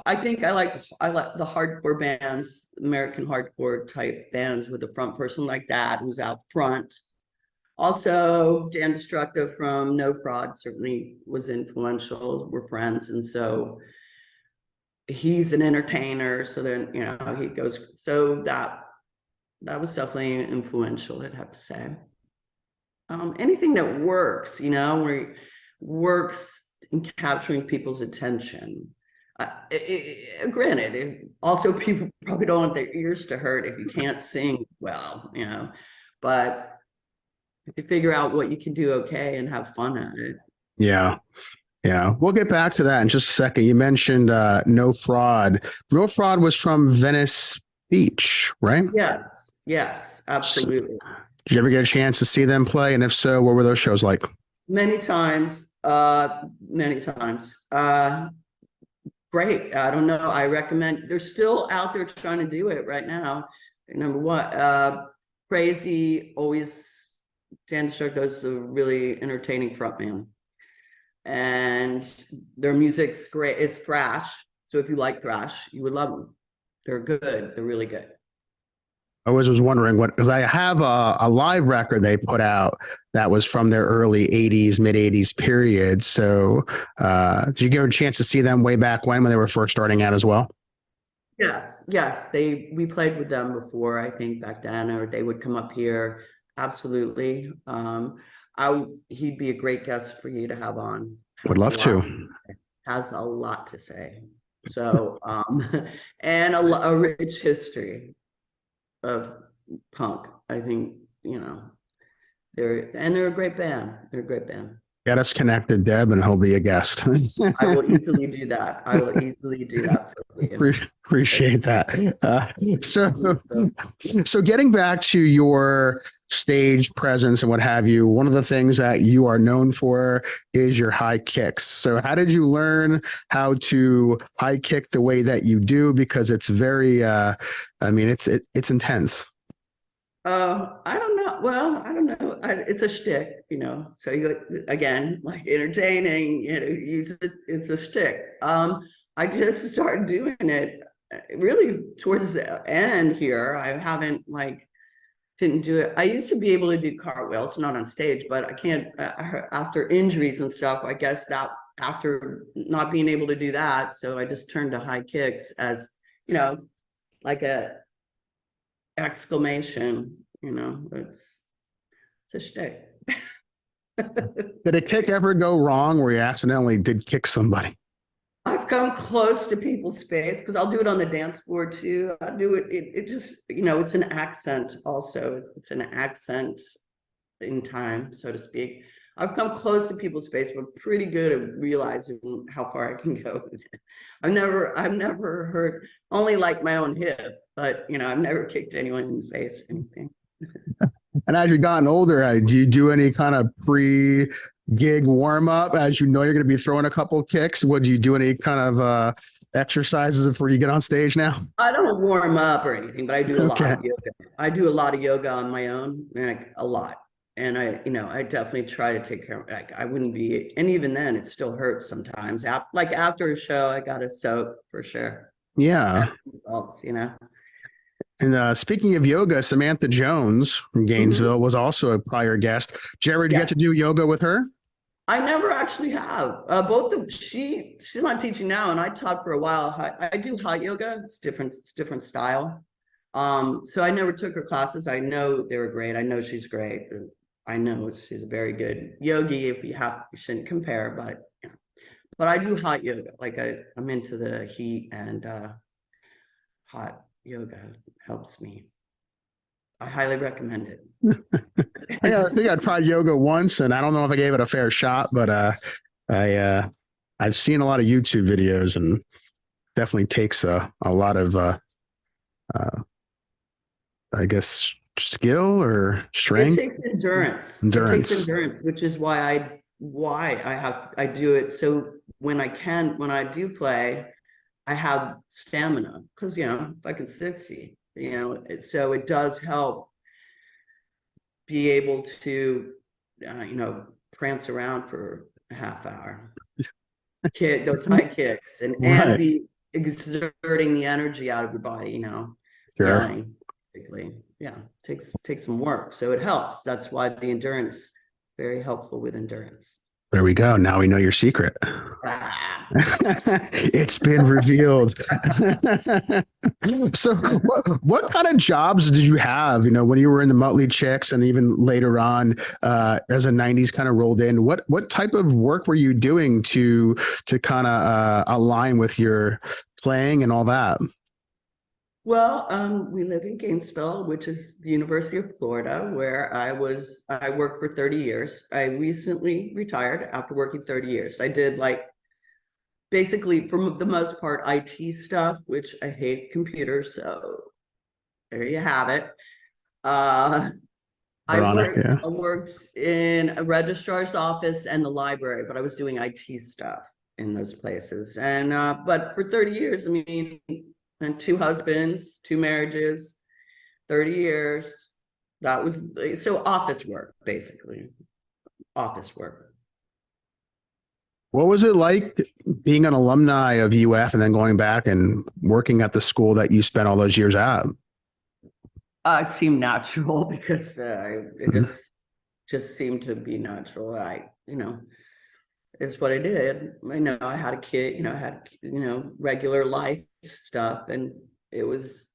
S2: I think I like the hardcore bands, American hardcore type bands, with a front person like that who's out front. Also, Dan Destructive from No Fraud certainly was influential. We're friends, and so he's an entertainer. So then, he goes. So that was definitely influential, I'd have to say. Anything that works, where it works in capturing people's attention. Granted, also people probably don't want their ears to hurt if you can't sing well, but if you figure out what you can do okay and have fun at it.
S1: Yeah. Yeah, we'll get back to that in just a second. You mentioned No Fraud. No Fraud was from Venice Beach, right?
S2: Yes, absolutely.
S1: Did you ever get a chance to see them play? And if so, what were those shows like?
S2: Many times. Great. I don't know. I recommend, they're still out there trying to do it right now. Number one, crazy, always, Dan Destructo's a really entertaining frontman. And their music's great. It's thrash. So if you like thrash, you would love them. They're good. They're really good.
S1: I always was wondering because I have a live record they put out that was from their early 80s, mid 80s period. So did you get a chance to see them way back when they were first starting out as well?
S2: Yes. We played with them before, I think, back then, or they would come up here. Absolutely. he'd be a great guest for you to have on.
S1: Would love to.
S2: Has a lot to say. So, and a rich history of punk. I think, they're a great band. They're a great band.
S1: Get us connected, Deb, and he'll be a guest.
S2: I will easily do that. I will easily do that.
S1: Appreciate that. So getting back to your stage presence and what have you, one of the things that you are known for is your high kicks. So how did you learn how to high kick the way that you do? Because it's very, it's intense.
S2: I don't know. Well, I don't know. It's a shtick, So again, like entertaining, it's a shtick. I just started doing it really towards the end here. I haven't didn't do it. I used to be able to do cartwheels, not on stage, but I can't after injuries and stuff. I guess that after not being able to do that, so I just turned to high kicks as like a exclamation. It's a shtick.
S1: Did a kick ever go wrong where you accidentally did kick somebody?
S2: I've come close to people's face because I'll do it on the dance floor too. I do it. It just, it's an accent also. It's an accent in time, so to speak. I've come close to people's face, but pretty good at realizing how far I can go with it. I've never hurt, only like my own hip, but I've never kicked anyone in the face or anything.
S1: And as you've gotten older, do you do any kind of pre-gig warm-up as you're going to be throwing a couple kicks? Would you do any kind of exercises before you get on stage now?
S2: I don't warm up or anything, but I do a lot of yoga. I do a lot of yoga on my own, a lot. And I definitely try to take care of, I wouldn't be, and even then it still hurts sometimes. After a show, I got to soak for sure.
S1: Yeah.
S2: Results,
S1: And speaking of yoga, Samantha Jones from Gainesville was also a prior guest. Jared, you get to do yoga with her?
S2: I never actually have. She's not teaching now, and I taught for a while. I do hot yoga. It's different style. So I never took her classes. I know they were great. I know she's great. I know she's a very good yogi. If you shouldn't compare, but I do hot yoga. I'm into the heat, and hot yoga helps me. I highly recommend it.
S1: I think I tried yoga once, and I don't know if I gave it a fair shot, but I've seen a lot of YouTube videos, and definitely takes a lot of I guess skill or strength.
S2: It takes endurance. It takes endurance, which is why I do it. So when I do play, I have stamina because fucking 60. So it does help be able to prance around for a half hour, those high kicks, and be exerting the energy out of your body.
S1: Sure.
S2: Yelling, basically. Yeah, takes some work, so it helps. That's why the endurance, very helpful with endurance.
S1: There we go. Now we know your secret. It's been revealed. So what kind of jobs did you have, when you were in the Mutley Chix and even later on as a 90s kind of rolled in? What type of work were you doing to kind of align with your playing and all that?
S2: Well, we live in Gainesville, which is the University of Florida, where I worked for 30 years. I recently retired after working 30 years. I did basically, for the most part, IT stuff, which I hate computers. So there you have it. I worked in a registrar's office and the library, but I was doing IT stuff in those places. And but for 30 years, and 2 husbands, 2 marriages, 30 years. That was so office work, basically. Office work.
S1: What was it like being an alumni of UF and then going back and working at the school that you spent all those years at?
S2: It seemed natural because it just seemed to be natural. It's what I did. I had a kid, I had, regular life stuff, and it was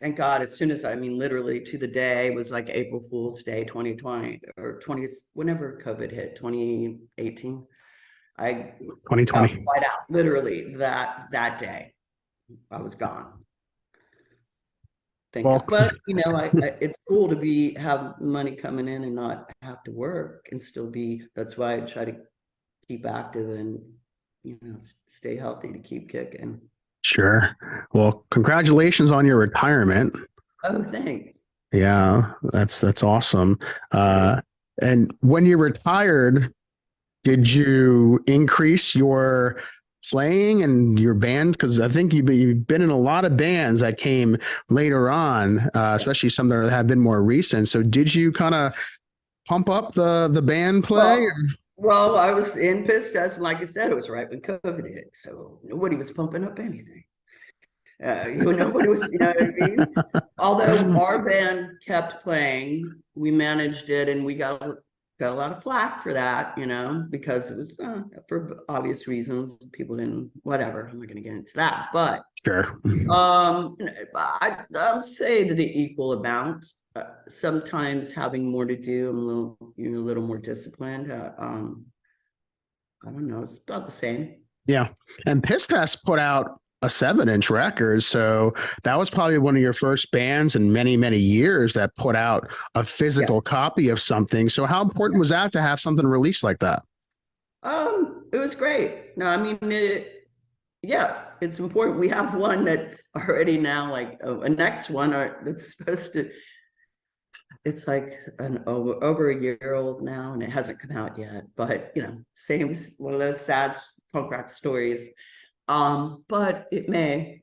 S2: thank God, as soon as literally to the day was like April Fool's Day 2020 or 20, whenever COVID hit, 2018. I got
S1: 2020.
S2: right out. Literally that day, I was gone. Thank
S1: Well,
S2: God. But it's cool to have money coming in and not have to work and still be. That's why I try to keep active and stay healthy to keep kicking.
S1: sure. Well, congratulations on your retirement.
S2: Oh, thanks.
S1: Yeah, that's awesome. And when you retired, did you increase your playing and your band? Because I think you've been in a lot of bands that came later on, especially some that have been more recent. So did you kind of pump up the band play?
S2: Well, I was in Piss Test, and like I said, it was right when COVID hit, so nobody was pumping up anything. Nobody was, you know what I mean? Although our band kept playing, we managed it, and we got a lot of flack for that, because it was for obvious reasons. People didn't, whatever. I'm not going to get into that, but
S1: Sure.
S2: I'll say that the equal amount. Sometimes having more to do, I'm a little more disciplined. I don't know. It's about the same.
S1: Yeah. And Piss Test put out a 7-inch record. So that was probably one of your first bands in many, many years that put out a physical copy of something. So how important was that to have something released like that?
S2: It was great. No, it's important. We have one that's already now like a next one that's supposed to, it's like over a year old now, and it hasn't come out yet, but same, one of those sad punk rock stories. But it may,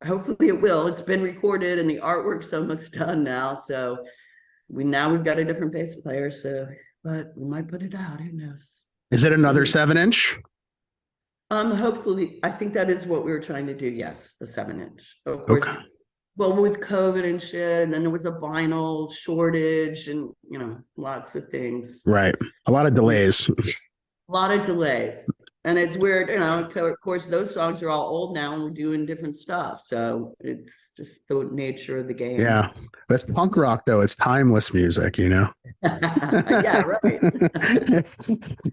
S2: hopefully it will. It's been recorded and the artwork's almost done now. So we've got a different bass player. So, but we might put it out. Who knows?
S1: Is it another 7-inch?
S2: Hopefully, I think that is what we were trying to do. Yes, the 7-inch. Of course. Okay. Well, with COVID and shit, and then there was a vinyl shortage, and lots of things.
S1: Right, a lot of delays.
S2: And it's weird, of course, those songs are all old now and we're doing different stuff. So it's just the nature of the game.
S1: Yeah. That's punk rock, though. It's timeless music,
S2: Yeah, right.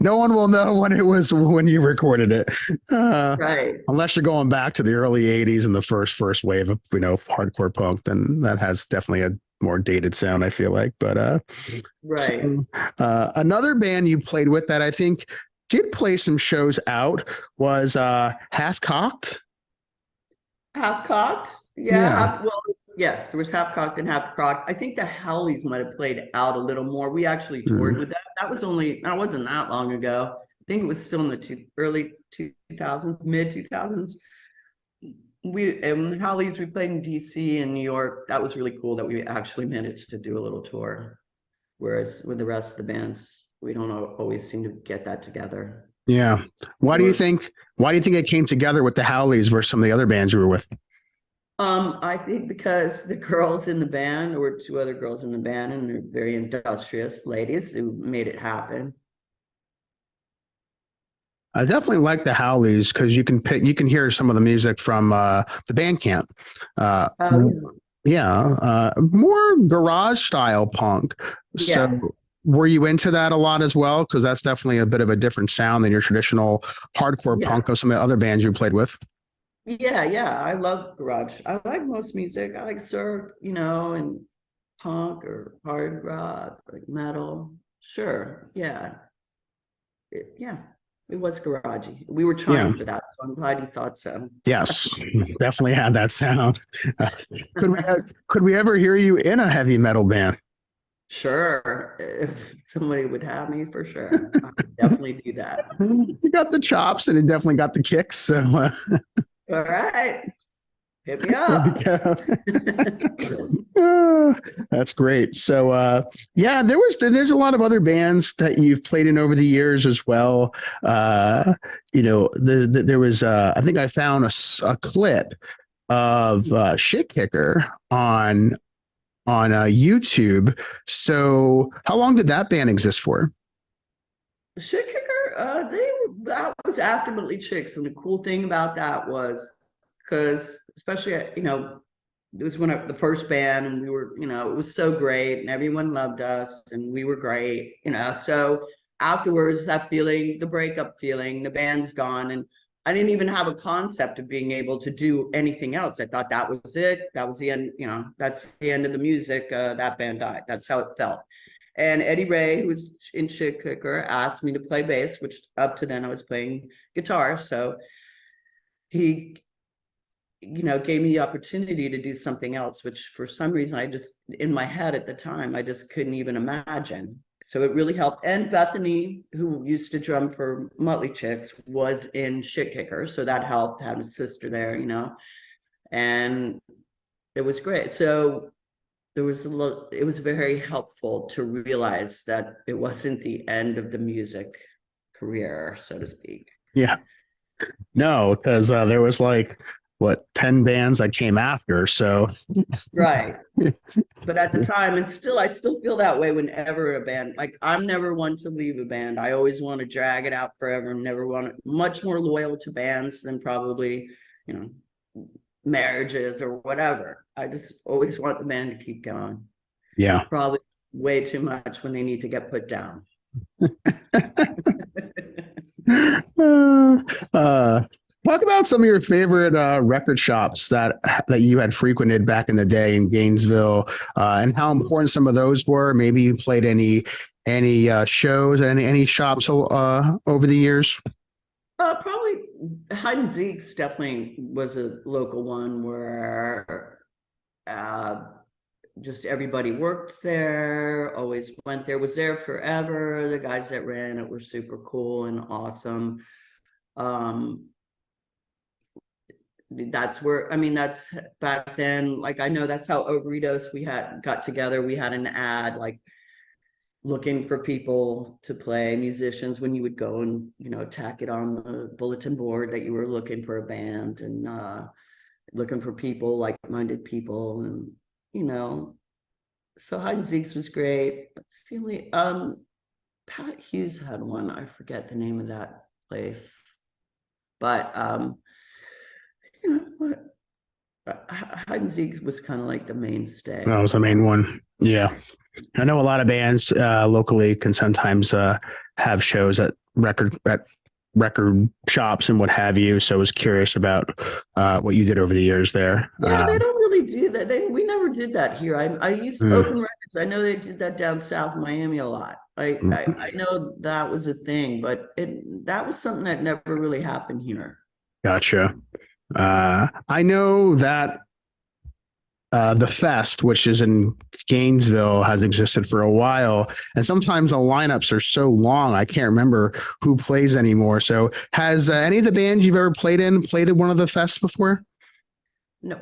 S1: No one will know when it was when you recorded it.
S2: Right.
S1: Unless you're going back to the early 80s and the first wave of, hardcore punk, then that has definitely a more dated sound, I feel like. But
S2: right.
S1: So, another band you played with that I think did play some shows out was Half-Cocked.
S2: Half-Cocked? Yeah. Well, yes, there was Half-Cocked and Half-Crocked. I think the Howleez might have played out a little more. We actually toured with that. That wasn't that long ago. I think it was still in the early 2000s, mid 2000s. Howleez, we played in DC and New York. That was really cool that we actually managed to do a little tour. Whereas with the rest of the bands, we don't always seem to get that together.
S1: Yeah. Why do you think it came together with the Howleez versus some of the other bands you were with?
S2: I think because the girls in the band, there were 2 other girls in the band, and they're very industrious ladies who made it happen.
S1: I definitely like the Howleez because you can hear some of the music from the Bandcamp. More garage style punk.
S2: Yes.
S1: So were you into that a lot as well? Because that's definitely a bit of a different sound than your traditional hardcore punk of some of the other bands you played with.
S2: Yeah. I love garage. I like most music. I like surf, and punk or hard rock, like metal. Sure. Yeah. It was garagey. We were trying for that, so I'm glad you thought so.
S1: Yes, definitely had that sound. Could we ever hear you in a heavy metal band?
S2: Sure, if somebody would have me, for sure. I would definitely do that.
S1: You got the chops, and it definitely got the kicks. So,
S2: all right. Hit me up.
S1: That's great. So there's a lot of other bands that you've played in over the years as well. There was I think I found a clip of Shitkicker on YouTube. So how long did that band exist for?
S2: Shitkicker, that was after Mutley Chix, and the cool thing about that was because especially it was the first band, and we were, it was so great, and everyone loved us, and we were great, So afterwards, that feeling, the breakup feeling, the band's gone, and I didn't even have a concept of being able to do anything else. I thought that was it. That was the end. That's the end of the music. That band died. That's how it felt. And Eddie Ray, who was in Shitkicker, asked me to play bass, which up to then I was playing guitar. So he, gave me the opportunity to do something else, which for some reason I just, in my head at the time, I just couldn't even imagine. So it really helped. And Bethany, who used to drum for Mutley Chix, was in Shitkicker. So that helped, having a sister there, and it was great. So it was very helpful to realize that it wasn't the end of the music career, so to speak.
S1: Yeah. No, because there was 10 bands that came after. So
S2: right. But at the time, and I still feel that way whenever a band, I'm never one to leave a band. I always want to drag it out forever. Much more loyal to bands than probably, marriages or whatever. I just always want the band to keep going.
S1: Yeah.
S2: Probably way too much when they need to get put down.
S1: Talk about some of your favorite record shops that you had frequented back in the day in Gainesville, and how important some of those were. Maybe you played any shows at any shops over the years.
S2: Probably Hide and Zeke's definitely was a local one where just everybody worked there, always went there, was there forever. The guys that ran it were super cool and awesome. That's back then. I know that's how Ovarydose got together. We had an ad looking for people to play, musicians, when you would go and tack it on the bulletin board that you were looking for a band, and looking for people, like-minded people, and so Hide and Zeke's was great. It's the only Pat Hughes had one. I forget the name of that place, but what, Hide and Zeke's was kind of like the mainstay.
S1: That was the main one. Yeah. I know a lot of bands locally can sometimes have shows at record shops and what have you. So I was curious about what you did over the years there.
S2: Yeah, they don't really do that. We never did that here. I used to open records. I know they did that down south in Miami a lot. I know that was a thing, but that was something that never really happened here.
S1: Gotcha. I know that the Fest, which is in Gainesville, has existed for a while, and sometimes the lineups are so long I can't remember who plays anymore. So has any of the bands you've ever played at one of the fests before?
S2: No.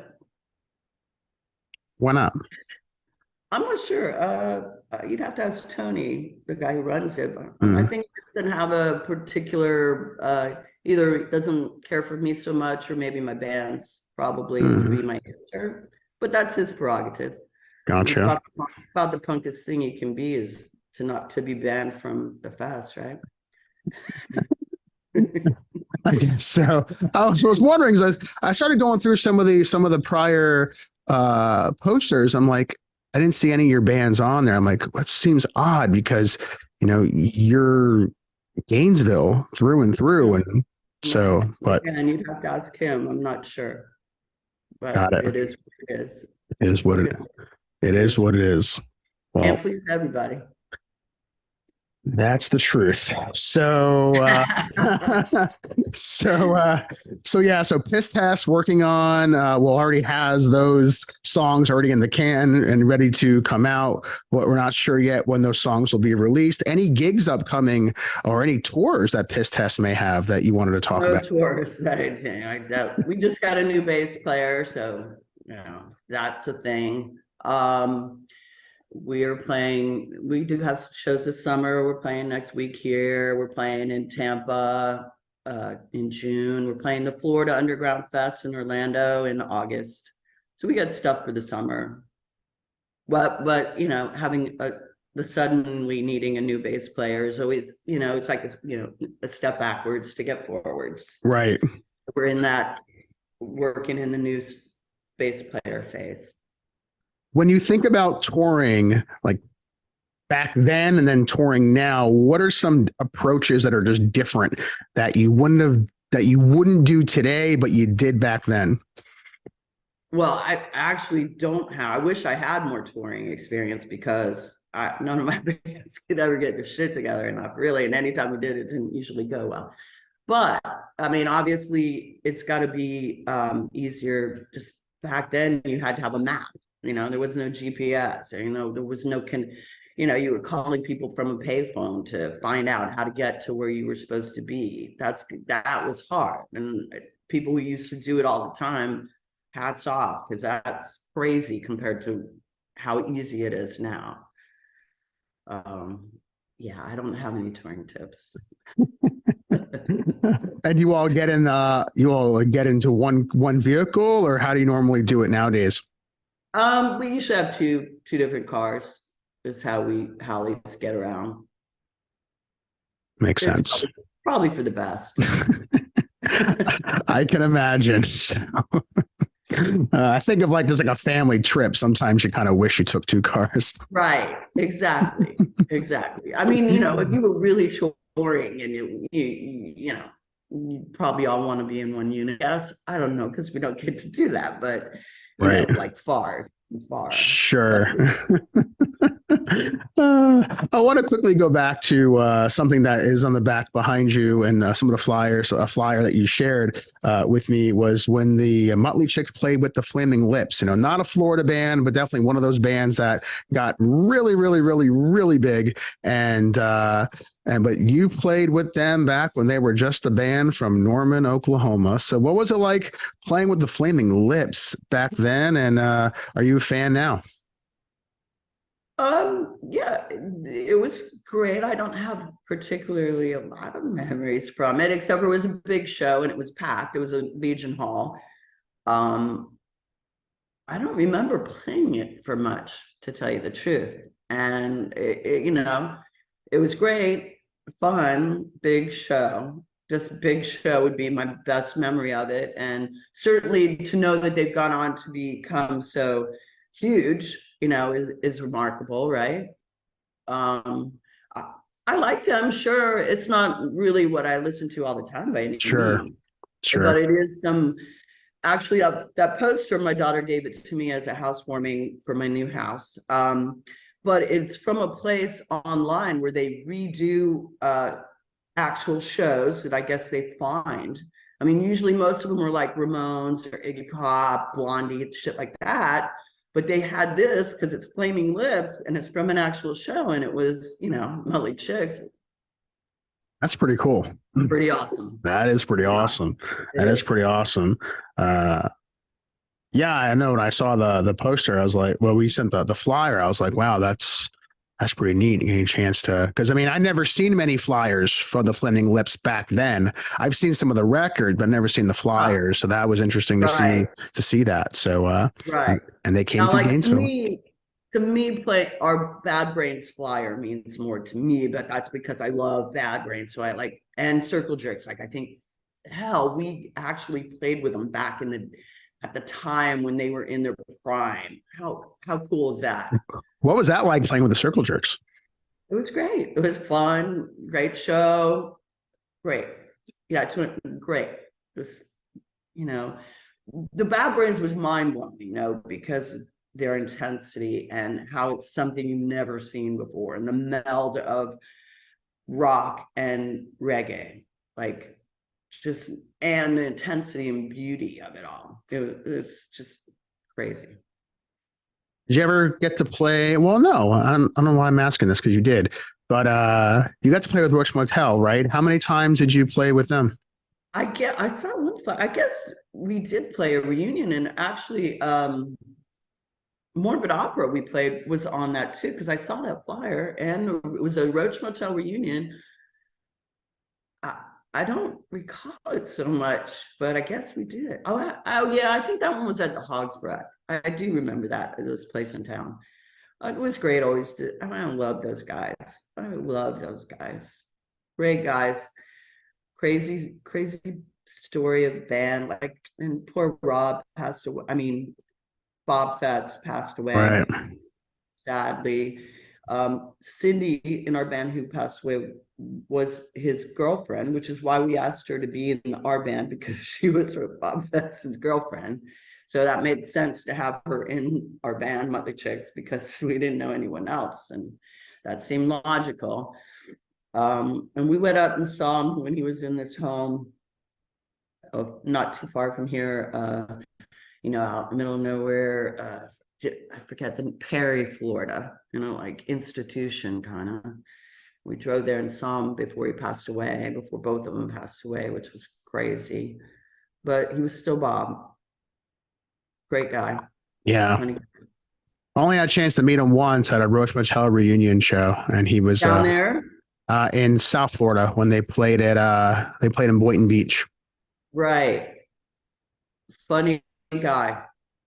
S1: Why not?
S2: I'm not sure. You'd have to ask Tony, the guy who runs it. I think he doesn't have a particular either doesn't care for me so much, or maybe my bands probably would be my answer. But that's his prerogative.
S1: Gotcha.
S2: About the punkest thing you can be is to not to be banned from the fest, right?
S1: I guess so. I was wondering, because I started going through some of the prior posters. I'm like, I didn't see any of your bands on there. I'm like, that seems odd, because you're Gainesville through and through, and so. But
S2: and you'd have to ask him. I'm not sure. But
S1: got it.
S2: It is what it is.
S1: It is what it is. It is what it is. Well,
S2: can't please everybody.
S1: That's the truth. So, so Piss Test working on, already has those songs already in the can and ready to come out. But we're not sure yet when those songs will be released. Any gigs upcoming or any tours that Piss Test may have that you wanted to talk about?
S2: No tours. We just got a new bass player, so that's a thing. We do have shows this summer. We're playing next week here. We're playing in Tampa in June. We're playing the Florida Underground Fest in Orlando in August. So we got stuff for the summer. But having the suddenly needing a new bass player is always, it's like a step backwards to get forwards.
S1: Right.
S2: We're in that, working in the new bass player phase.
S1: When you think about touring, like back then and then touring now, what are some approaches that are just different that you wouldn't do today, but you did back then?
S2: Well, I actually don't have, I wish I had more touring experience because none of my bands could ever get their shit together enough, really. And anytime we did, it didn't usually go well. But I mean, obviously, it's got to be easier. Just back then, you had to have a map. There was no GPS, or there was no you were calling people from a payphone to find out how to get to where you were supposed to be. That was hard, and people who used to do it all the time, hats off, because that's crazy compared to how easy it is now. Yeah, I don't have any touring tips.
S1: And you all get into one vehicle, or how do you normally do it nowadays?
S2: We usually have two different cars. Is how we Howleez get around.
S1: Makes sense.
S2: Probably for the best.
S1: I can imagine. So, I think of just like a family trip. Sometimes you kind of wish you took two cars.
S2: Right. Exactly. I mean, if you were really touring and you probably all want to be in one unit. Yes, I don't know, because we don't get to do that, but like far.
S1: Sure. I want to quickly go back to something that is on the back behind you, and some of the flyers. A flyer that you shared with me was when the Mutley Chix played with the Flaming Lips. Not a Florida band, but definitely one of those bands that got really, really, really, really big. But you played with them back when they were just a band from Norman, Oklahoma. So what was it like playing with the Flaming Lips back then? And are you a fan now?
S2: Yeah, it was great. I don't have particularly a lot of memories from it, except for it was a big show and it was packed. It was a Legion Hall. I don't remember playing it for much, to tell you the truth. And it was great, fun, big show. Just big show would be my best memory of it. And certainly to know that they've gone on to become so huge, is remarkable, right? I, I like them. Sure, it's not really what I listen to all the time by any means, but it is some. Actually, that poster, my daughter gave it to me as a housewarming for my new house. But it's from a place online where they redo actual shows that I guess they find. I mean, usually most of them are like Ramones or Iggy Pop, Blondie, shit like that. But they had this because it's Flaming Lips and it's from an actual show, and it was, Mutley Chix.
S1: That's pretty cool.
S2: Pretty awesome.
S1: That is pretty awesome. That is pretty awesome. Yeah, I know. When I saw the poster, I was like, well, we sent the flyer. I was like, wow, that's pretty neat. Getting a chance to, because I mean, I never seen many flyers for the Flaming Lips back then. I've seen some of the record, but never seen the flyers. So that was interesting to see that. So and they came to Gainesville.
S2: To me, play our Bad Brains flyer means more to me, but that's because I love Bad Brains. So I like, and Circle Jerks. Like, I think, hell, we actually played with them back at the time when they were in their prime. How cool is that?
S1: What was that like, playing with the Circle Jerks?
S2: It was great. It was fun. Great show. Great. Yeah, it's great. It was, the Bad Brains was mind blowing, because their intensity and how it's something you've never seen before, and the meld of rock and reggae, like, just, and the intensity and beauty of it all. It was just crazy.
S1: Did you ever get to play? Well, no, I don't know why I'm asking this, because you did, but you got to play with Roach Motel, right? How many times did you play with them?
S2: I saw one. I guess we did play a reunion, and actually, Morbid Opera we played was on that too, because I saw that flyer, and it was a Roach Motel reunion. I don't recall it so much, but I guess we did. Oh yeah, I think that one was at the Hog's Breath. I do remember that, this place in town. It was great. Always did. I love those guys. I love those guys. Great guys. Crazy story of band. Like, and poor Rob passed away. I mean, Bob Fetz passed
S1: Right.
S2: away, sadly. Cindy in our band who passed away was his girlfriend, which is why we asked her to be in our band, because she was Bob Fetz's girlfriend. So that made sense to have her in our band, Mutley Chix, because we didn't know anyone else. And that seemed logical. And we went up and saw him when he was in this home, not too far from here, out in the middle of nowhere. I forget, the Perry, Florida, like institution kind of. We drove there and saw him before he passed away, before both of them passed away, which was crazy. But he was still Bob. Great guy.
S1: Yeah. I only had a chance to meet him once at a Roach Much Hell reunion show, and he was
S2: down there
S1: in South Florida when they played in Boynton Beach.
S2: Right. Funny guy.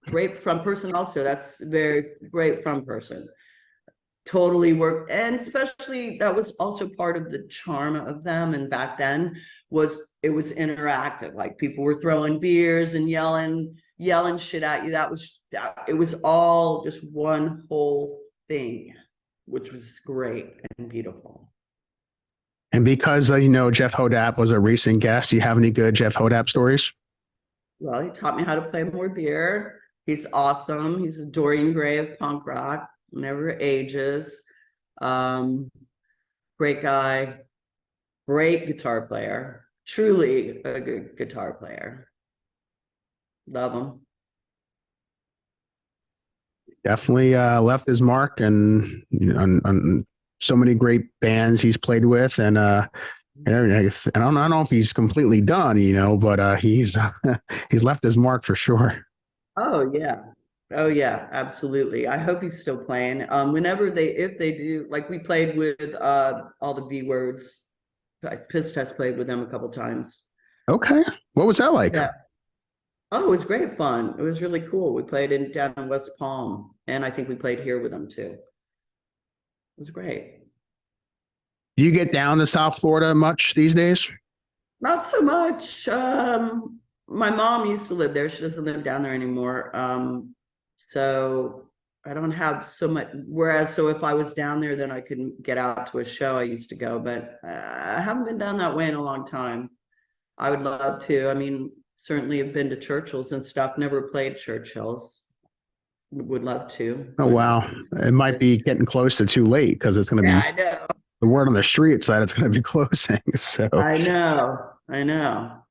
S2: Great front person also. That's very great front person. Totally worked. And especially that was also part of the charm of them. And back then it was interactive. Like people were throwing beers and yelling shit at you. It was all just one whole thing, which was great and beautiful.
S1: And because Jeff Hodap was a recent guest, do you have any good Jeff Hodap stories?
S2: Well, he taught me how to play more beer. He's awesome. He's a Dorian Gray of punk rock, never ages. Great guy, great guitar player, truly a good guitar player. Love him. Definitely
S1: left his mark and on so many great bands he's played with, and I don't know if he's completely done, but he's left his mark for sure.
S2: Oh yeah, absolutely. I hope he's still playing. If they do, like we played with all the B words. Piss Test played with them a couple times.
S1: Okay, what was that like?
S2: Yeah. Oh, it was great fun. It was really cool. We played down in West Palm, and I think we played here with them too. It was great.
S1: Do you get down to South Florida much these days?
S2: Not so much. My mom used to live there. She doesn't live down there anymore. So I don't have so much. So if I was down there, then I could get out to a show. I used to go, but I haven't been down that way in a long time. I would love to. I mean, certainly have been to Churchill's and stuff. Never played Churchill's. Would love to.
S1: Oh wow! It might be getting close to too late because it's going to be.
S2: I know.
S1: The word on the street side, it's going to be closing. So
S2: I know.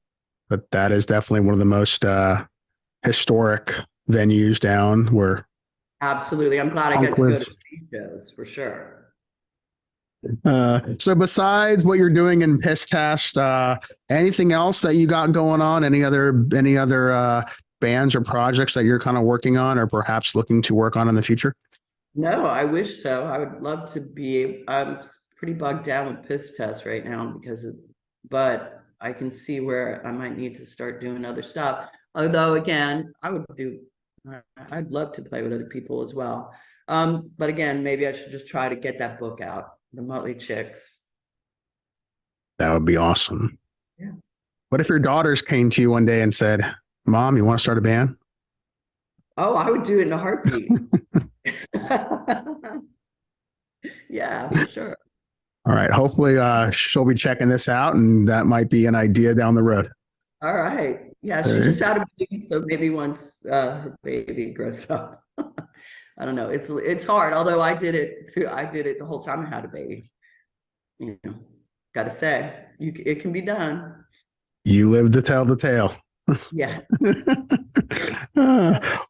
S1: But that is definitely one of the most historic venues down where.
S2: Absolutely. I'm glad I get to go to these shows for sure.
S1: So besides what you're doing in Piss Test, anything else that you got going on? Any other bands or projects that you're kind of working on or perhaps looking to work on in the future?
S2: No, I wish so. I would love to be. I'm pretty bogged down with Piss Test right now but I can see where I might need to start doing other stuff. Although again, I'd love to play with other people as well. But again, maybe I should just try to get that book out, The Mutley Chix.
S1: That would be awesome.
S2: Yeah.
S1: What if your daughters came to you one day and said, "Mom, you want to start a band?"
S2: Oh, I would do it in a heartbeat. Yeah, for sure.
S1: All right. Hopefully she'll be checking this out and that might be an idea down the road.
S2: All right. Yeah, she just had a baby, so maybe once her baby grows up. I don't know. It's hard, although I did it the whole time I had a baby. Gotta say, it can be done.
S1: You live to tell the tale.
S2: Yeah.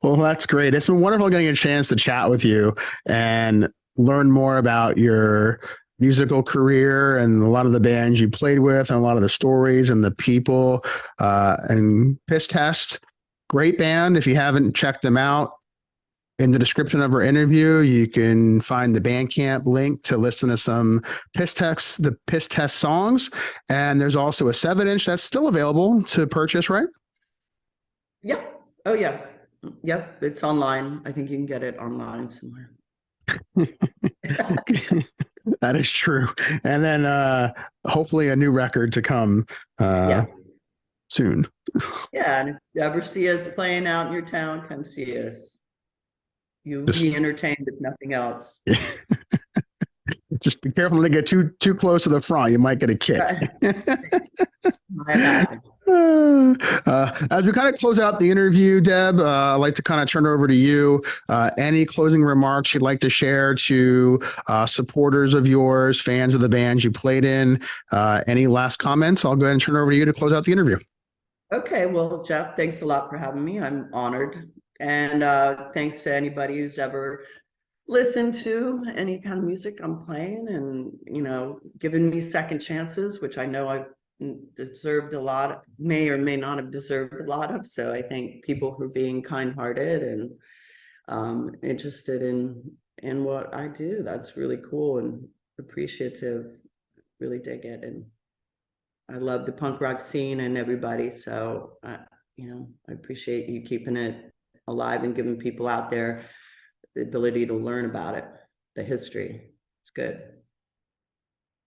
S1: Well, that's great. It's been wonderful getting a chance to chat with you and learn more about your musical career and a lot of the bands you played with and a lot of the stories and the people and Piss Test. Great band. If you haven't checked them out, in the description of our interview, you can find the Bandcamp link to listen to some the Piss Test songs. And there's also a 7-inch that's still available to purchase, right?
S2: Yep. Oh, yeah. Yep. It's online. I think you can get it online somewhere.
S1: That is true. And then hopefully a new record to come soon.
S2: Yeah. And if you ever see us playing out in your town, come see us. you'll
S1: Just,
S2: be entertained if nothing else.
S1: just be careful not to get too close to the front. You might get a kick.
S2: Might happen.
S1: As we kind of close out the interview, Deb, I'd like to kind of turn it over to you. Any closing remarks you'd like to share to supporters of yours, fans of the bands you played in? Any last comments? I'll go ahead and turn it over to you to close out the interview.
S2: Okay, well, Jeff, thanks a lot for having me. I'm honored. And thanks to anybody who's ever listened to any kind of music I'm playing and, you know, giving me second chances, which I know I've deserved a lot, may or may not have deserved a lot of. So I thank people for being kind-hearted and interested in what I do. That's really cool and appreciative. Really dig it. And I love the punk rock scene and everybody. So, you know, I appreciate you keeping it alive and giving people out there the ability to learn about it, the history. It's good.